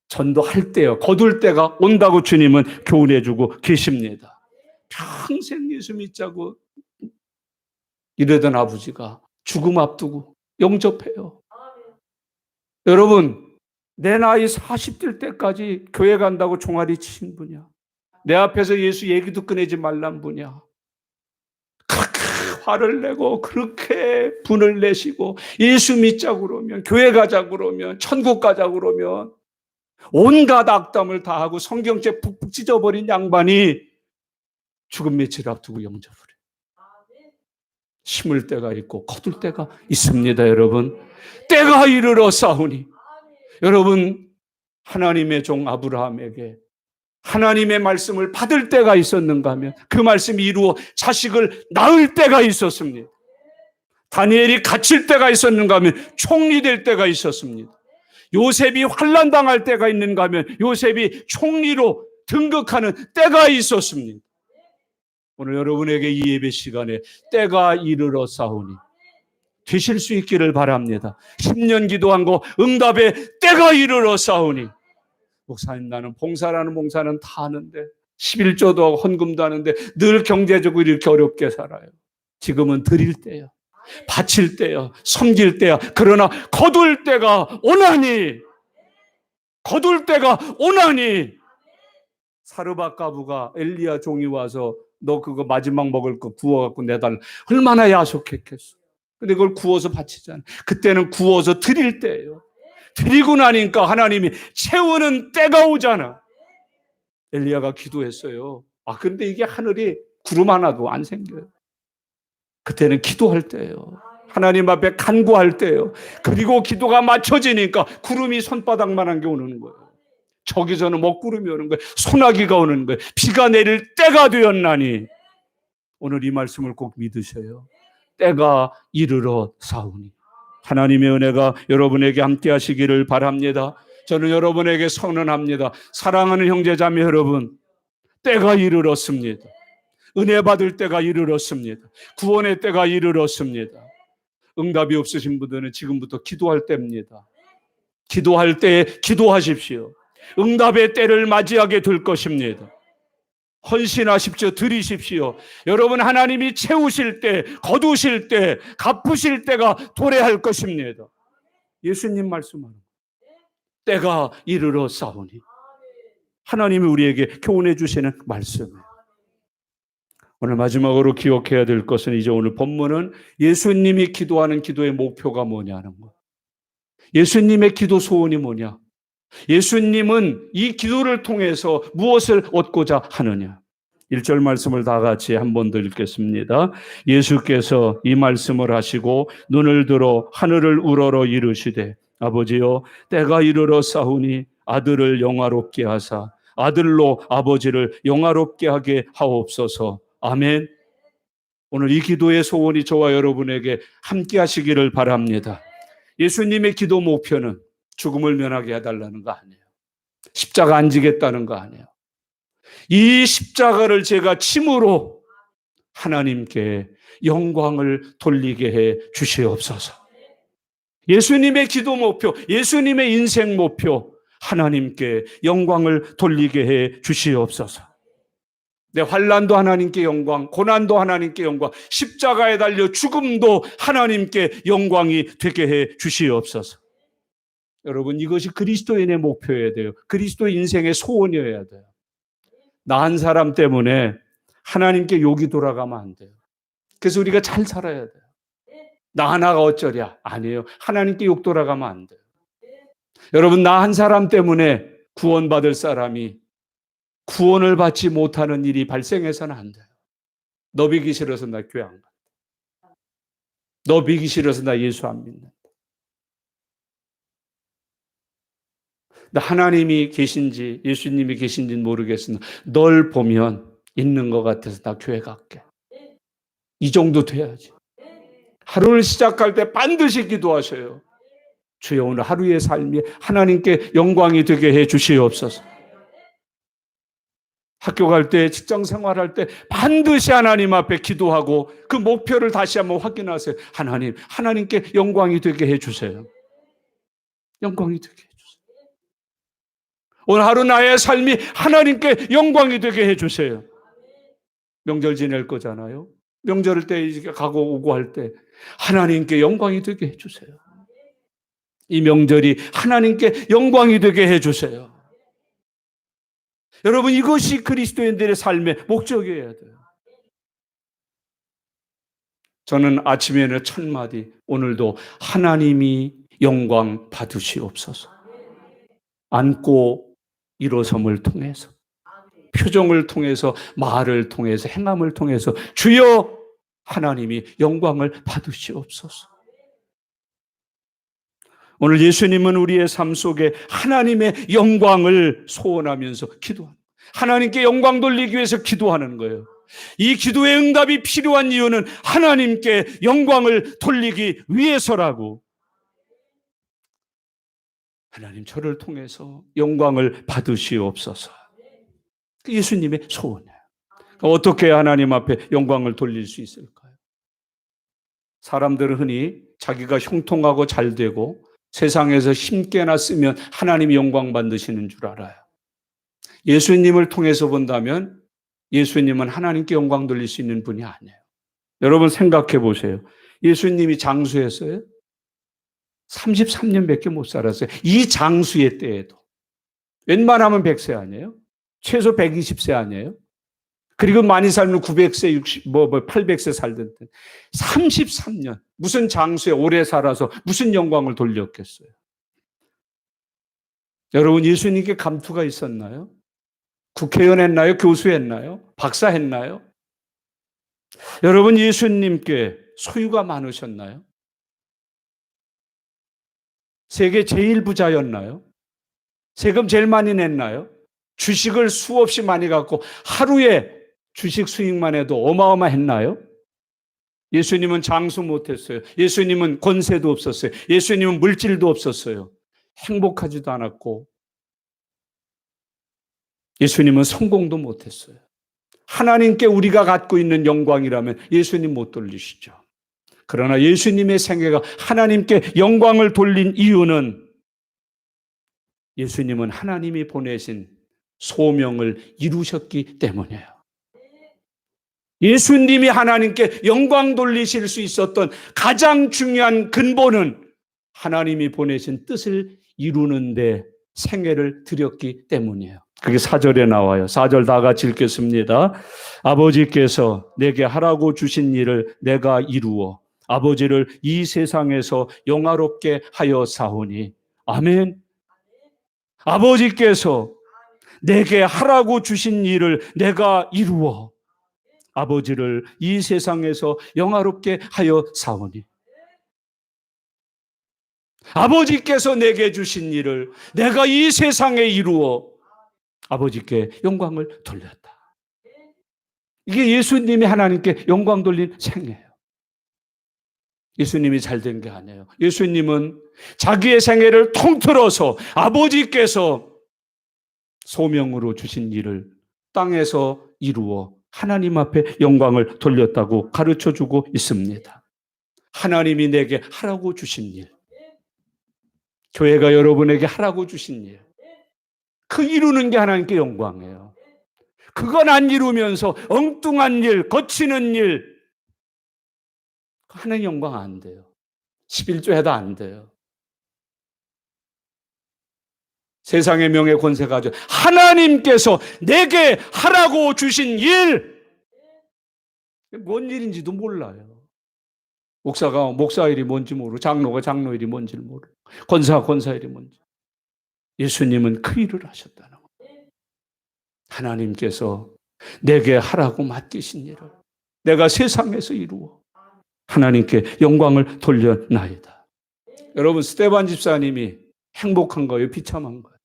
전도할 때요, 거둘 때가 온다고 주님은 교훈해 주고 계십니다. 평생 예수 믿자고 이러던 아버지가 죽음 앞두고 영접해요. 여러분, 내 나이 40될 때까지 교회 간다고 종아리 치신 분이야. 내 앞에서 예수 얘기도 꺼내지 말란 분이야. 그렇게 화를 내고 그렇게 분을 내시고 예수 믿자고 그러면, 교회 가자고 그러면, 천국 가자고 그러면 온갖 악담을 다 하고 성경책 푹푹 찢어버린 양반이 죽음 며칠 앞두고 영접을 해. 심을 때가 있고 거둘 때가 있습니다. 여러분, 때가 이르러 싸우니. 여러분, 하나님의 종 아브라함에게 하나님의 말씀을 받을 때가 있었는가 하면 그 말씀이 이루어 자식을 낳을 때가 있었습니다. 다니엘이 갇힐 때가 있었는가 하면 총리 될 때가 있었습니다. 요셉이 환난당할 때가 있는가 하면 요셉이 총리로 등극하는 때가 있었습니다. 오늘 여러분에게 이 예배 시간에 때가 이르러 싸우니 되실 수 있기를 바랍니다. 10년 기도한 거 응답의 때가 이르러 싸우니. 목사님, 나는 봉사라는 봉사는 다 하는데 11조도 하고 헌금도 하는데 늘 경제적으로 이렇게 어렵게 살아요. 지금은 드릴 때요, 바칠 때요, 섬길 때야. 그러나 거둘 때가 오나니, 거둘 때가 오나니. 사르밧 가부가 엘리야 종이 와서 너 그거 마지막 먹을 거 구워갖고 내달라. 얼마나 야속했겠어. 근데 그걸 구워서 바치잖아요. 그때는 구워서 드릴 때예요. 드리고 나니까 하나님이 채우는 때가 오잖아. 엘리야가 기도했어요. 근데 이게 하늘이 구름 하나도 안 생겨요. 그때는 기도할 때예요. 하나님 앞에 간구할 때예요. 그리고 기도가 맞춰지니까 구름이 손바닥만한 게 오는 거예요. 저기서는 먹구름이 오는 거예요. 소나기가 오는 거예요. 비가 내릴 때가 되었나니. 오늘 이 말씀을 꼭 믿으셔요. 때가 이르러 싸우니. 하나님의 은혜가 여러분에게 함께 하시기를 바랍니다. 저는 여러분에게 선언합니다. 사랑하는 형제자매 여러분, 때가 이르렀습니다. 은혜 받을 때가 이르렀습니다. 구원의 때가 이르렀습니다. 응답이 없으신 분들은 지금부터 기도할 때입니다. 기도할 때에 기도하십시오. 응답의 때를 맞이하게 될 것입니다. 헌신하십시오. 드리십시오. 여러분, 하나님이 채우실 때, 거두실 때, 갚으실 때가 도래할 것입니다. 예수님 말씀하는 때가 이르러 싸우니. 하나님이 우리에게 교훈해 주시는 말씀이에요. 오늘 마지막으로 기억해야 될 것은, 이제 오늘 본문은 예수님이 기도하는 기도의 목표가 뭐냐는 거. 예수님의 기도 소원이 뭐냐? 예수님은 이 기도를 통해서 무엇을 얻고자 하느냐? 1절 말씀을 다 같이 한 번 더 읽겠습니다. 예수께서 이 말씀을 하시고 눈을 들어 하늘을 우러러 이르시되 아버지여 때가 이르러 싸우니 아들을 영화롭게 하사 아들로 아버지를 영화롭게 하게 하옵소서. 아멘. 오늘 이 기도의 소원이 저와 여러분에게 함께 하시기를 바랍니다. 예수님의 기도 목표는 죽음을 면하게 해달라는 거 아니에요. 십자가 안 지겠다는 거 아니에요. 이 십자가를 제가 침으로 하나님께 영광을 돌리게 해 주시옵소서. 예수님의 기도 목표, 예수님의 인생 목표, 하나님께 영광을 돌리게 해 주시옵소서. 내 환난도 하나님께 영광, 고난도 하나님께 영광, 십자가에 달려 죽음도 하나님께 영광이 되게 해 주시옵소서. 여러분, 이것이 그리스도인의 목표여야 돼요. 그리스도 인생의 소원이어야 돼요. 나 한 사람 때문에 하나님께 욕이 돌아가면 안 돼요. 그래서 우리가 잘 살아야 돼요. 나 하나가 어쩌랴? 아니에요. 하나님께 욕 돌아가면 안 돼요. 여러분, 나 한 사람 때문에 구원받을 사람이 구원을 받지 못하는 일이 발생해서는 안 돼요. 너 비기 싫어서 나 교회 안 간다. 너 비기 싫어서 나 예수 안 믿는다. 나 하나님이 계신지 예수님이 계신지는 모르겠으나 널 보면 있는 것 같아서 나 교회 갈게. 이 정도 돼야지. 하루를 시작할 때 반드시 기도하셔요. 주여, 오늘 하루의 삶이 하나님께 영광이 되게 해 주시옵소서. 학교 갈 때, 직장 생활할 때 반드시 하나님 앞에 기도하고 그 목표를 다시 한번 확인하세요. 하나님, 하나님께 영광이 되게 해 주세요. 영광이 되게 해 주세요. 오늘 하루 나의 삶이 하나님께 영광이 되게 해 주세요. 명절 지낼 거잖아요. 명절 때 가고 오고 할 때 하나님께 영광이 되게 해 주세요. 이 명절이 하나님께 영광이 되게 해 주세요. 여러분, 이것이 그리스도인들의 삶의 목적이어야 돼요. 저는 아침에는 첫 마디, 오늘도 하나님이 영광 받으시옵소서. 안고 일어섬을 통해서, 표정을 통해서, 말을 통해서, 행함을 통해서 주여 하나님이 영광을 받으시옵소서. 오늘 예수님은 우리의 삶 속에 하나님의 영광을 소원하면서 기도합니다. 하나님께 영광 돌리기 위해서 기도하는 거예요. 이 기도의 응답이 필요한 이유는 하나님께 영광을 돌리기 위해서라고. 하나님, 저를 통해서 영광을 받으시옵소서. 예수님의 소원이에요. 어떻게 하나님 앞에 영광을 돌릴 수 있을까요? 사람들은 흔히 자기가 형통하고 잘 되고 세상에서 힘께나 쓰면 하나님이 영광 받으시는 줄 알아요. 예수님을 통해서 본다면 예수님은 하나님께 영광 돌릴 수 있는 분이 아니에요. 여러분 생각해 보세요. 예수님이 장수했어요? 33년밖에 못 살았어요. 이 장수의 때에도. 웬만하면 100세 아니에요? 최소 120세 아니에요? 그리고 많이 살면 900세, 800세 살던 때 33년 무슨 장수에 오래 살아서 무슨 영광을 돌렸겠어요? 여러분, 예수님께 감투가 있었나요? 국회의원 했나요? 교수 했나요? 박사 했나요? 여러분, 예수님께 소유가 많으셨나요? 세계 제일 부자였나요? 세금 제일 많이 냈나요? 주식을 수없이 많이 갖고 하루에 주식 수익만 해도 어마어마했나요? 예수님은 장수 못했어요. 예수님은 권세도 없었어요. 예수님은 물질도 없었어요. 행복하지도 않았고 예수님은 성공도 못했어요. 하나님께 우리가 갖고 있는 영광이라면 예수님 못 돌리시죠. 그러나 예수님의 생애가 하나님께 영광을 돌린 이유는 예수님은 하나님이 보내신 소명을 이루셨기 때문이에요. 예수님이 하나님께 영광 돌리실 수 있었던 가장 중요한 근본은 하나님이 보내신 뜻을 이루는 데 생애를 드렸기 때문이에요. 그게 4절에 나와요. 4절 다 같이 읽겠습니다. 아버지께서 내게 하라고 주신 일을 내가 이루어 아버지를 이 세상에서 영화롭게 하여 사오니. 아멘. 아버지께서 내게 하라고 주신 일을 내가 이루어 아버지를 이 세상에서 영화롭게 하여 사오니, 아버지께서 내게 주신 일을 내가 이 세상에 이루어 아버지께 영광을 돌렸다. 이게 예수님이 하나님께 영광 돌린 생애예요. 예수님이 잘된 게 아니에요. 예수님은 자기의 생애를 통틀어서 아버지께서 소명으로 주신 일을 땅에서 이루어 하나님 앞에 영광을 돌렸다고 가르쳐주고 있습니다. 하나님이 내게 하라고 주신 일, 교회가 여러분에게 하라고 주신 일, 그 이루는 게 하나님께 영광이에요. 그건 안 이루면서 엉뚱한 일, 거치는 일, 하나님 영광 안 돼요. 11조 해도 안 돼요. 세상의 명예 권세 가지고 하나님께서 내게 하라고 주신 일, 뭔 일인지도 몰라요. 목사가 목사 일이 뭔지 모르고, 장로가 장로 일이 뭔지를 모르고, 권사가 권사 일이 뭔지. 예수님은 그 일을 하셨다는 거예요. 하나님께서 내게 하라고 맡기신 일을 내가 세상에서 이루어 하나님께 영광을 돌려나이다. 여러분, 스데반 집사님이 행복한 거예요? 비참한 거예요?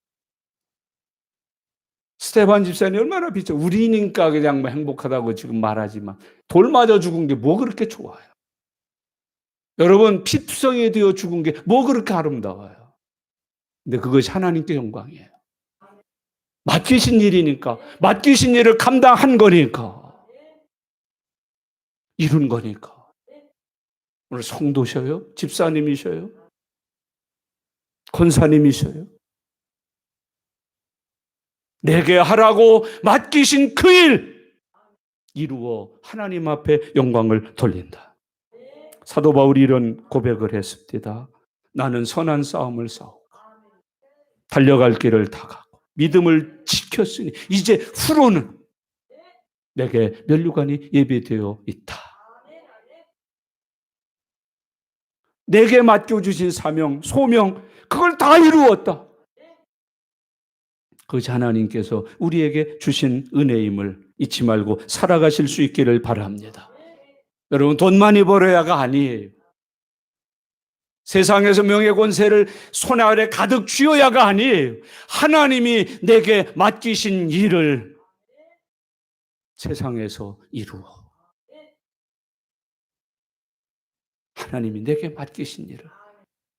스데반 집사님이 얼마나 비참, 우리니까 그냥 뭐 행복하다고 지금 말하지만 돌 맞아 죽은 게 뭐 그렇게 좋아요? 여러분, 피투성이 되어 죽은 게 뭐 그렇게 아름다워요? 근데 그것이 하나님께 영광이에요. 맡기신 일이니까, 맡기신 일을 감당한 거니까, 이룬 거니까. 오늘 성도셔요? 집사님이셔요? 권사님이셔요? 내게 하라고 맡기신 그 일 이루어 하나님 앞에 영광을 돌린다. 사도 바울이 이런 고백을 했습니다. 나는 선한 싸움을 싸우고 달려갈 길을 다 가고 믿음을 지켰으니 이제 후로는 내게 면류관이 예비되어 있다. 내게 맡겨주신 사명, 소명, 그걸 다 이루었다. 그것이 하나님께서 우리에게 주신 은혜임을 잊지 말고 살아가실 수 있기를 바랍니다. 여러분, 돈 많이 벌어야가 아니에요. 세상에서 명예권세를 손 아래 가득 쥐어야가 아니에요. 하나님이 내게 맡기신 일을 세상에서 이루어, 하나님이 내게 맡기신 일을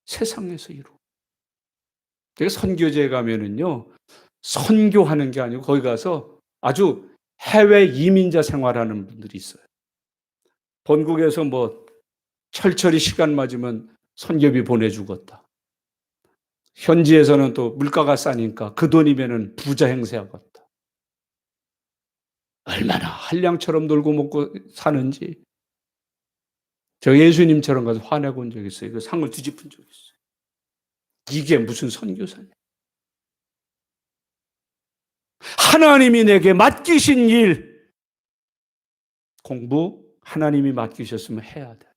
세상에서 이루어. 제가 선교제에 가면은요, 선교하는 게 아니고 거기 가서 아주 해외 이민자 생활하는 분들이 있어요. 본국에서 뭐 철저히 시간 맞으면 선교비 보내주겠다. 현지에서는 또 물가가 싸니까 그 돈이면은 부자 행세하겠다. 얼마나 한량처럼 놀고 먹고 사는지. 저 예수님처럼 가서 화내고 온 적 있어요. 그 상을 뒤집은 적 있어요. 이게 무슨 선교사냐. 하나님이 내게 맡기신 일, 공부 하나님이 맡기셨으면 해야 돼.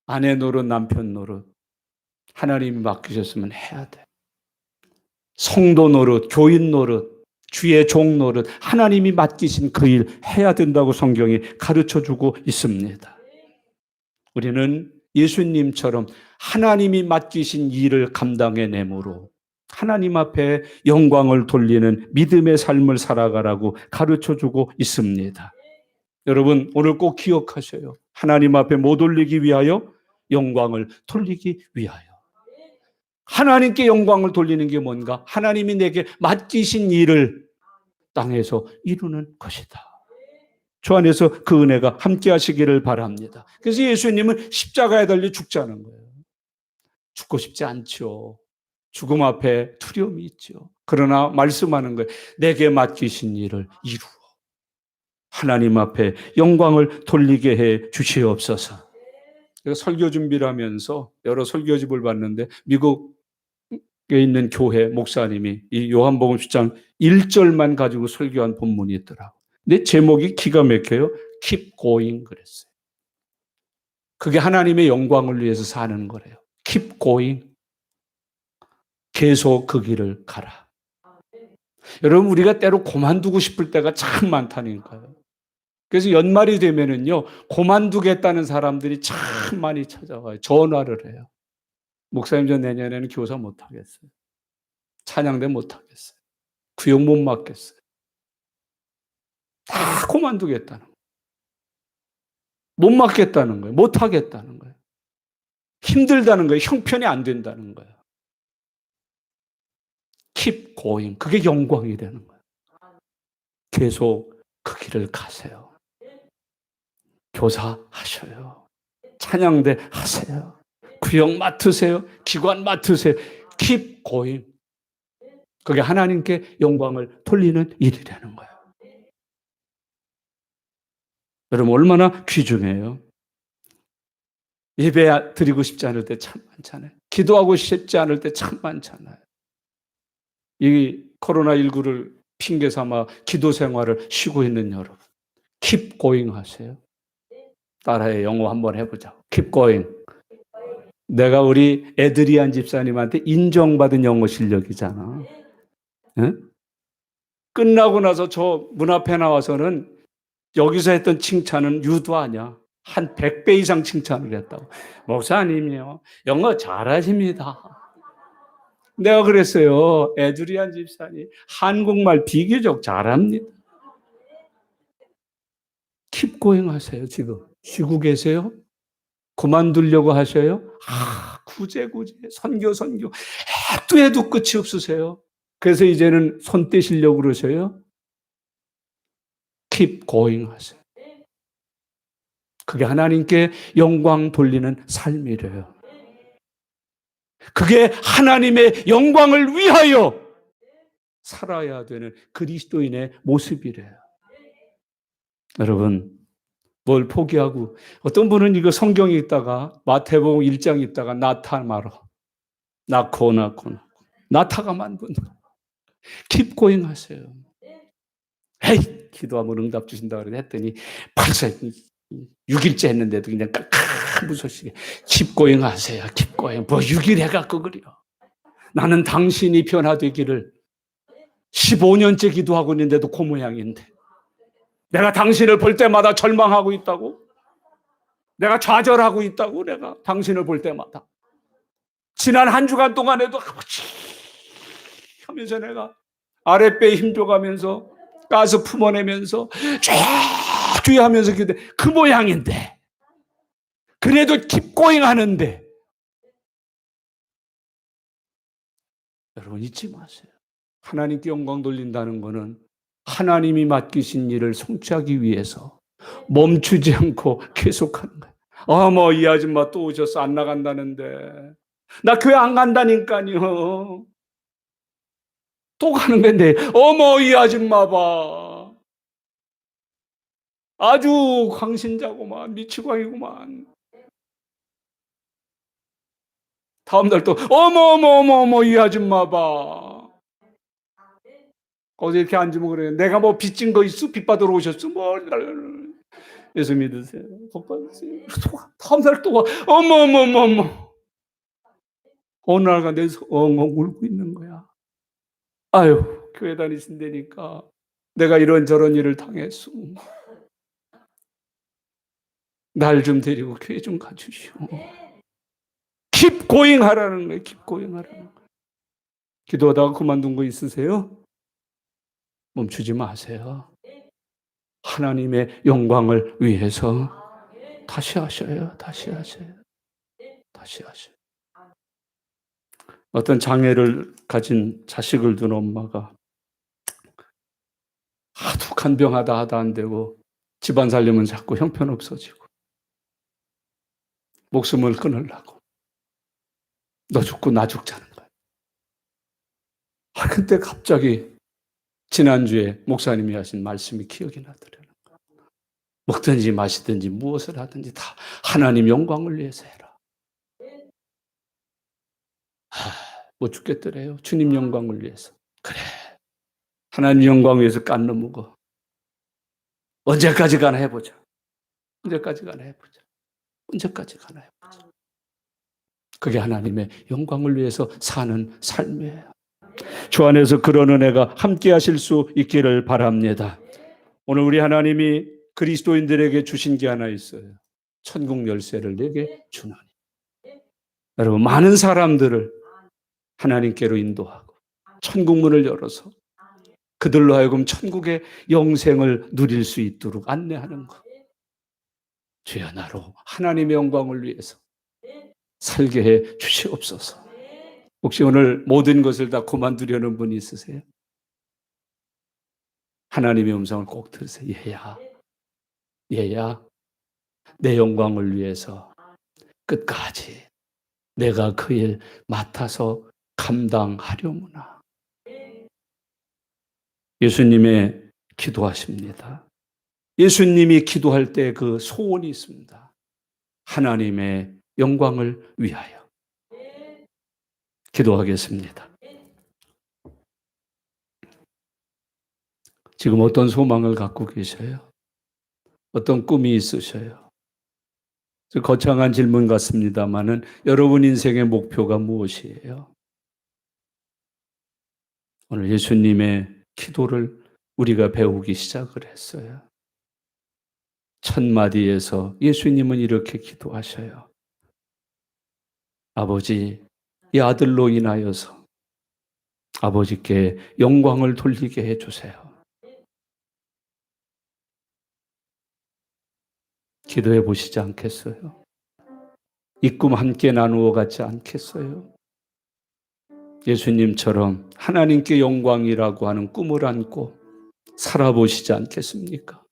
아내 노릇, 남편 노릇 하나님이 맡기셨으면 해야 돼. 성도 노릇, 교인 노릇, 주의 종 노릇 하나님이 맡기신 그 일 해야 된다고 성경이 가르쳐주고 있습니다. 우리는 예수님처럼 하나님이 맡기신 일을 감당해내므로 하나님 앞에 영광을 돌리는 믿음의 삶을 살아가라고 가르쳐주고 있습니다. 여러분, 오늘 꼭 기억하셔요. 하나님 앞에 못 올리기 위하여 영광을 돌리기 위하여. 하나님께 영광을 돌리는 게 뭔가? 하나님이 내게 맡기신 일을 땅에서 이루는 것이다. 주 안에서 그 은혜가 함께 하시기를 바랍니다. 그래서 예수님은 십자가에 달려 죽자는 거예요. 죽고 싶지 않죠. 죽음 앞에 두려움이 있죠. 그러나 말씀하는 거예요. 내게 맡기신 일을 이루어 하나님 앞에 영광을 돌리게 해 주시옵소서. 제가 설교 준비를 하면서 여러 설교집을 봤는데 미국에 있는 교회 목사님이 이 요한복음 10장 1절만 가지고 설교한 본문이 있더라고요. 근데 제목이 기가 막혀요. Keep going 그랬어요. 그게 하나님의 영광을 위해서 사는 거래요. Keep going. 계속 그 길을 가라. 여러분, 우리가 때로 그만두고 싶을 때가 참 많다니까요. 그래서 연말이 되면은요, 그만두겠다는 사람들이 참 많이 찾아와요. 전화를 해요. 목사님, 저 내년에는 교사 못 하겠어요. 찬양대 못 하겠어요. 구역 못 맡겠어요. 다 그만두겠다는 거예요. 못 맡겠다는 거예요. 못 하겠다는 거예요. 힘들다는 거예요. 형편이 안 된다는 거예요. Keep going. 그게 영광이 되는 거예요. 계속 그 길을 가세요. 교사 하셔요. 찬양대 하세요. 구역 맡으세요. 기관 맡으세요. Keep going. 그게 하나님께 영광을 돌리는 일이라는 거예요. 여러분, 얼마나 귀중해요. 예배 드리고 싶지 않을 때 참 많잖아요. 기도하고 싶지 않을 때 참 많잖아요. 이 코로나19를 핑계 삼아 기도 생활을 쉬고 있는 여러분, keep going 하세요. 따라해. 영어 한번 해보자. keep going. 내가 우리 에드리안 집사님한테 인정받은 영어 실력이잖아. 응? 끝나고 나서 저 문 앞에 나와서는 여기서 했던 칭찬은 유도 아니야. 한 100배 이상 칭찬을 했다고. 목사님이요, 영어 잘하십니다. 내가 그랬어요. 에드리안 집사님, 한국말 비교적 잘합니다. keep going 하세요. 지금 쉬고 계세요? 그만두려고 하셔요? 구제 선교 해도 끝이 없으세요. 그래서 이제는 손 떼시려고 그러셔요? keep going 하세요. 그게 하나님께 영광 돌리는 삶이래요. 그게 하나님의 영광을 위하여 살아야 되는 그리스도인의 모습이래요. 여러분, 뭘 포기하고, 어떤 분은 이거 성경에 있다가 마태복음 1장 있다가 나타 말어. 낳고 나타가만 분. keep going 하세요. 에이, 기도하면 응답 주신다 그랬더니 벌써 6일째 했는데도 그냥 무소식에 keep going 하세요. keep going. 뭐 6일 해갖고 그래요. 나는 당신이 변화되기를 15년째 기도하고 있는데도 그 모양인데, 내가 당신을 볼 때마다 절망하고 있다고? 내가 좌절하고 있다고? 내가 당신을 볼 때마다. 지난 한 주간 동안에도 하면서 내가 아랫배에 힘줘가면서 가스 품어내면서 쫙 하면서 기도해. 그 모양인데, 그래도 킵고잉 하는데, 여러분 잊지 마세요. 하나님께 영광 돌린다는 것은 하나님이 맡기신 일을 성취하기 위해서 멈추지 않고 계속하는 거예요. 어머, 이 아줌마 또 오셔서 안 나간다는데, 나 교회 안 간다니까요. 또 가는 건데, 어머, 이 아줌마 봐. 아주 광신자구만, 미치광이구만. 다음날 또, 어머, 이 아줌마 봐. 거기서 이렇게 앉으면 그래요. 내가 뭐 빚진 거 있어? 빚 받으러 오셨어? 뭐, 예수 믿으세요. 복 받으세요. 다음날 또 와, 어머. 어느 날가 내서 엉엉 울고 있는 거야. 아유, 교회 다니신다니까 내가 이런저런 일을 당했어. 날 좀 데리고 교회 좀 가주시오. keep going 하라는 거예요. keep going 하라는 거예요. 기도하다가 그만둔 거 있으세요? 멈추지 마세요. 하나님의 영광을 위해서 다시 하셔요. 어떤 장애를 가진 자식을 둔 엄마가 하도 간병하다 하다 안 되고 집안 살림은 자꾸 형편없어지고 목숨을 끊으려고 너 죽고 나 죽자는 거예요. 그때 갑자기 지난주에 목사님이 하신 말씀이 기억이 나더라고요. 먹든지 마시든지 무엇을 하든지 다 하나님 영광을 위해서 해라. 못 죽겠더래요. 주님 영광을 위해서. 그래, 하나님 영광을 위해서 깐 넘고 언제까지 가나 해보자. 그게 하나님의 영광을 위해서 사는 삶이에요. 주 안에서 그런 은혜가 함께 하실 수 있기를 바랍니다. 오늘 우리 하나님이 그리스도인들에게 주신 게 하나 있어요. 천국 열쇠를 내게 주나니. 여러분, 많은 사람들을 하나님께로 인도하고 천국 문을 열어서 그들로 하여금 천국의 영생을 누릴 수 있도록 안내하는 것. 주여, 나로 하나님의 영광을 위해서 살게 해 주시옵소서. 혹시 오늘 모든 것을 다 그만두려는 분이 있으세요? 하나님의 음성을 꼭 들으세요. 얘야, 내 영광을 위해서 끝까지 내가 그 일 맡아서 감당하려무나. 예수님의 기도하십니다. 예수님이 기도할 때 그 소원이 있습니다. 하나님의 영광을 위하여. 기도하겠습니다. 지금 어떤 소망을 갖고 계셔요? 어떤 꿈이 있으셔요? 거창한 질문 같습니다만은 여러분 인생의 목표가 무엇이에요? 오늘 예수님의 기도를 우리가 배우기 시작을 했어요. 첫 마디에서 예수님은 이렇게 기도하셔요. 아버지, 이 아들로 인하여서 아버지께 영광을 돌리게 해주세요. 기도해 보시지 않겠어요? 이 꿈 함께 나누어 갖지 않겠어요? 예수님처럼 하나님께 영광이라고 하는 꿈을 안고 살아보시지 않겠습니까?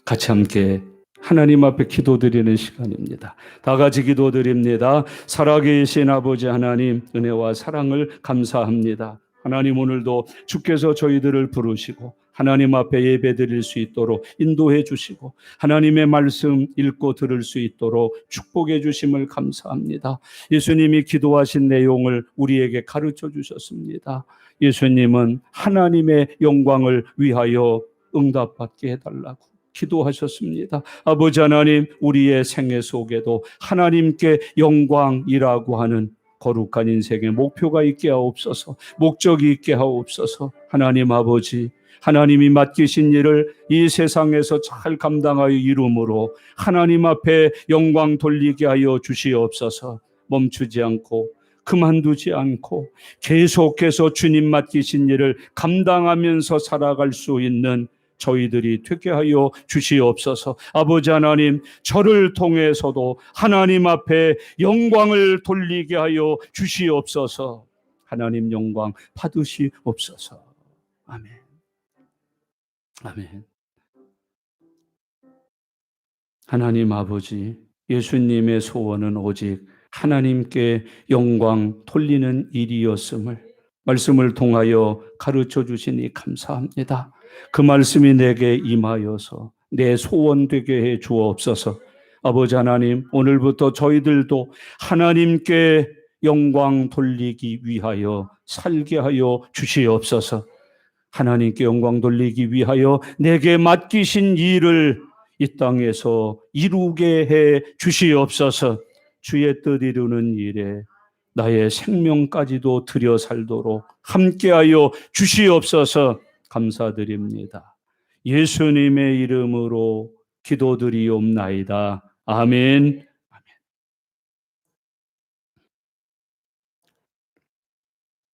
같이 함께 하나님 앞에 기도드리는 시간입니다. 다 같이 기도드립니다. 살아계신 아버지 하나님, 은혜와 사랑을 감사합니다. 하나님, 오늘도 주께서 저희들을 부르시고 하나님 앞에 예배드릴 수 있도록 인도해 주시고 하나님의 말씀 읽고 들을 수 있도록 축복해 주심을 감사합니다. 예수님이 기도하신 내용을 우리에게 가르쳐 주셨습니다. 예수님은 하나님의 영광을 위하여 응답받게 해달라고 기도하셨습니다. 아버지 하나님, 우리의 생애 속에도 하나님께 영광이라고 하는 거룩한 인생의 목표가 있게 하옵소서. 목적이 있게 하옵소서. 하나님 아버지, 하나님이 맡기신 일을 이 세상에서 잘 감당하여 이름으로 하나님 앞에 영광 돌리게 하여 주시옵소서. 멈추지 않고 그만두지 않고 계속해서 주님 맡기신 일을 감당하면서 살아갈 수 있는 저희들이 되게 하여 주시옵소서. 아버지 하나님, 저를 통해서도 하나님 앞에 영광을 돌리게 하여 주시옵소서. 하나님 영광 받으시옵소서. 아멘. 아멘. 하나님 아버지, 예수님의 소원은 오직 하나님께 영광 돌리는 일이었음을 말씀을 통하여 가르쳐 주시니 감사합니다. 그 말씀이 내게 임하여서 내 소원 되게 해 주옵소서. 아버지 하나님, 오늘부터 저희들도 하나님께 영광 돌리기 위하여 살게 하여 주시옵소서. 하나님께 영광 돌리기 위하여 내게 맡기신 일을 이 땅에서 이루게 해 주시옵소서. 주의 뜻 이루는 일에 나의 생명까지도 드려 살도록 함께하여 주시옵소서. 감사드립니다. 예수님의 이름으로 기도드리옵나이다. 아멘.